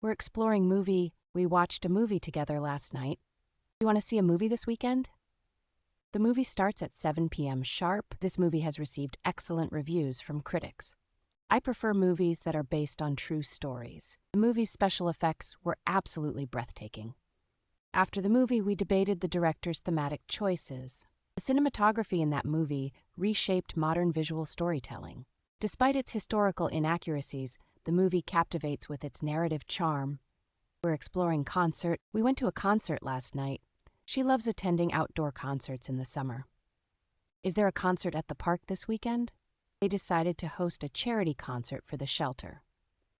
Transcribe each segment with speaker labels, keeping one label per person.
Speaker 1: We're exploring movie. We watched a movie together last night. Do you want to see a movie this weekend? The movie starts at 7 p.m. sharp. This movie has received excellent reviews from critics. I prefer movies that are based on true stories. The movie's special effects were absolutely breathtaking. After the movie, we debated the director's thematic choices. The cinematography in that movie reshaped modern visual storytelling. Despite its historical inaccuracies, the movie captivates with its narrative charm. We're exploring concert. We went to a concert last night. She loves attending outdoor concerts in the summer. Is there a concert at the park this weekend? They decided to host a charity concert for the shelter.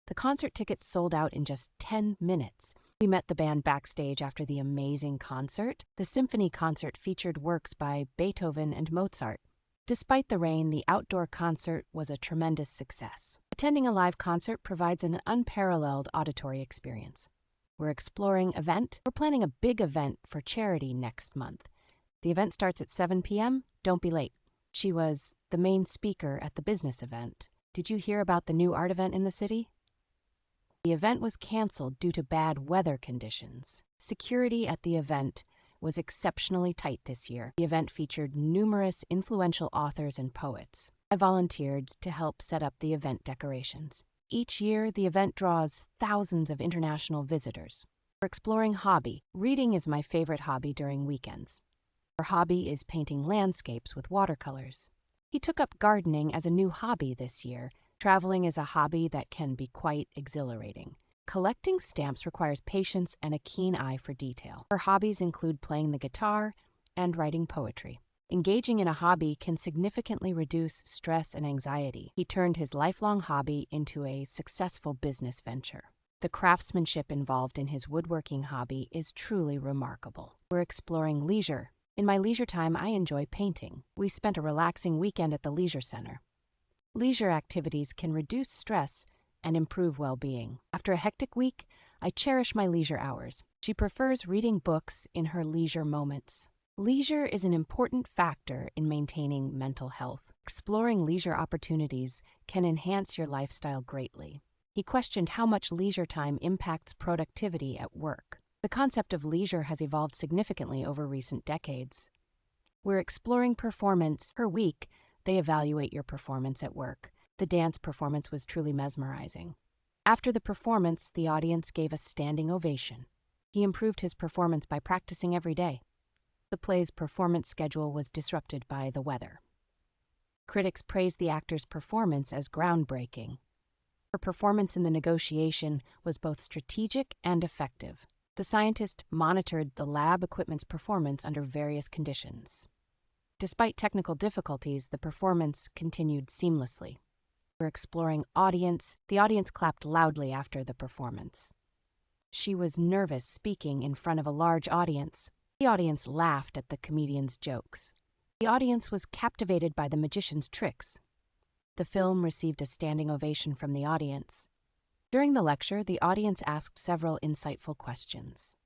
Speaker 1: The concert tickets sold out in just 10 minutes. We met the band backstage after the amazing concert. The symphony concert featured works by Beethoven and Mozart. Despite the rain, the outdoor concert was a tremendous success. Attending a live concert provides an unparalleled auditory experience. We're exploring event. We're planning a big event for charity next month. The event starts at 7 p.m. Don't be late. She was the main speaker at the business event. Did you hear about the new art event in the city? The event was canceled due to bad weather conditions. Security at the event was exceptionally tight this year. The event featured numerous influential authors and poets. I volunteered to help set up the event decorations. Each year, the event draws thousands of international visitors. We're exploring hobby. Reading is my favorite hobby during weekends. Her hobby is painting landscapes with watercolors. He took up gardening as a new hobby this year. Traveling is a hobby that can be quite exhilarating. Collecting stamps requires patience and a keen eye for detail. Her hobbies include playing the guitar and writing poetry. Engaging in a hobby can significantly reduce stress and anxiety. He turned his lifelong hobby into a successful business venture. The craftsmanship involved in his woodworking hobby is truly remarkable. We're exploring leisure. In my leisure time, I enjoy painting. We spent a relaxing weekend at the leisure center. Leisure activities can reduce stress and improve well-being. After a hectic week, I cherish my leisure hours. She prefers reading books in her leisure moments. Leisure is an important factor in maintaining mental health. Exploring leisure opportunities can enhance your lifestyle greatly. He questioned how much leisure time impacts productivity at work. The concept of leisure has evolved significantly over recent decades. We're exploring performance. Per week, they evaluate your performance at work. The dance performance was truly mesmerizing. After the performance, the audience gave a standing ovation. He improved his performance by practicing every day. The play's performance schedule was disrupted by the weather. Critics praised the actor's performance as groundbreaking. Her performance in the negotiation was both strategic and effective. The scientist monitored the lab equipment's performance under various conditions. Despite technical difficulties, the performance continued seamlessly. We're exploring audience. The audience clapped loudly after the performance. She was nervous speaking in front of a large audience. The audience laughed at the comedian's jokes. The audience was captivated by the magician's tricks. The film received a standing ovation from the audience. During the lecture, the audience asked several insightful questions.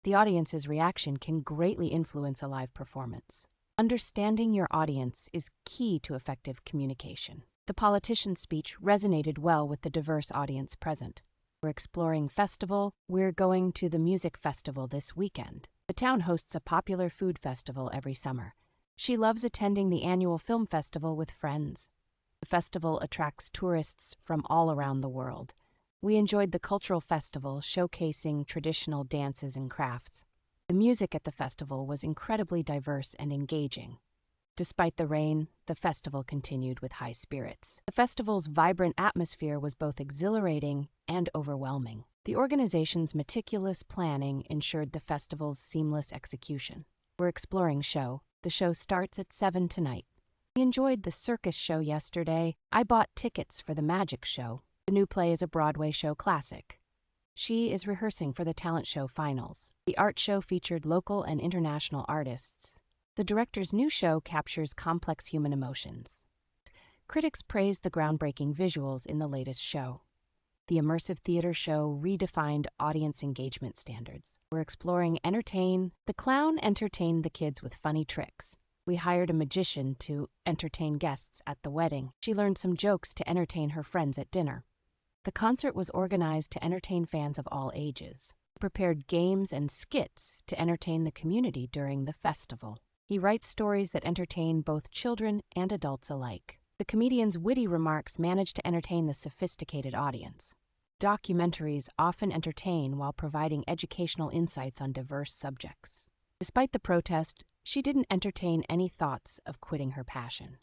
Speaker 1: The audience's reaction can greatly influence a live performance. Understanding your audience is key to effective communication. The politician's speech resonated well with the diverse audience present. We're exploring festival. We're going to the music festival this weekend. The town hosts a popular food festival every summer. She loves attending the annual film festival with friends. The festival attracts tourists from all around the world. We enjoyed the cultural festival, showcasing traditional dances and crafts. The music at the festival was incredibly diverse and engaging. Despite the rain, the festival continued with high spirits. The festival's vibrant atmosphere was both exhilarating and overwhelming. The organization's meticulous planning ensured the festival's seamless execution. We're exploring show. The show starts at 7 tonight. We enjoyed the circus show yesterday. I bought tickets for the magic show. The new play is a Broadway show classic. She is rehearsing for the talent show finals. The art show featured local and international artists. The director's new show captures complex human emotions. Critics praised the groundbreaking visuals in the latest show. The immersive theater show redefined audience engagement standards. We're exploring entertain. The clown entertained the kids with funny tricks. We hired a magician to entertain guests at the wedding. She learned some jokes to entertain her friends at dinner. The concert was organized to entertain fans of all ages. He prepared games and skits to entertain the community during the festival. He writes stories that entertain both children and adults alike. The comedian's witty remarks manage to entertain the sophisticated audience. Documentaries often entertain while providing educational insights on diverse subjects. Despite the protest, she didn't entertain any thoughts of quitting her passion.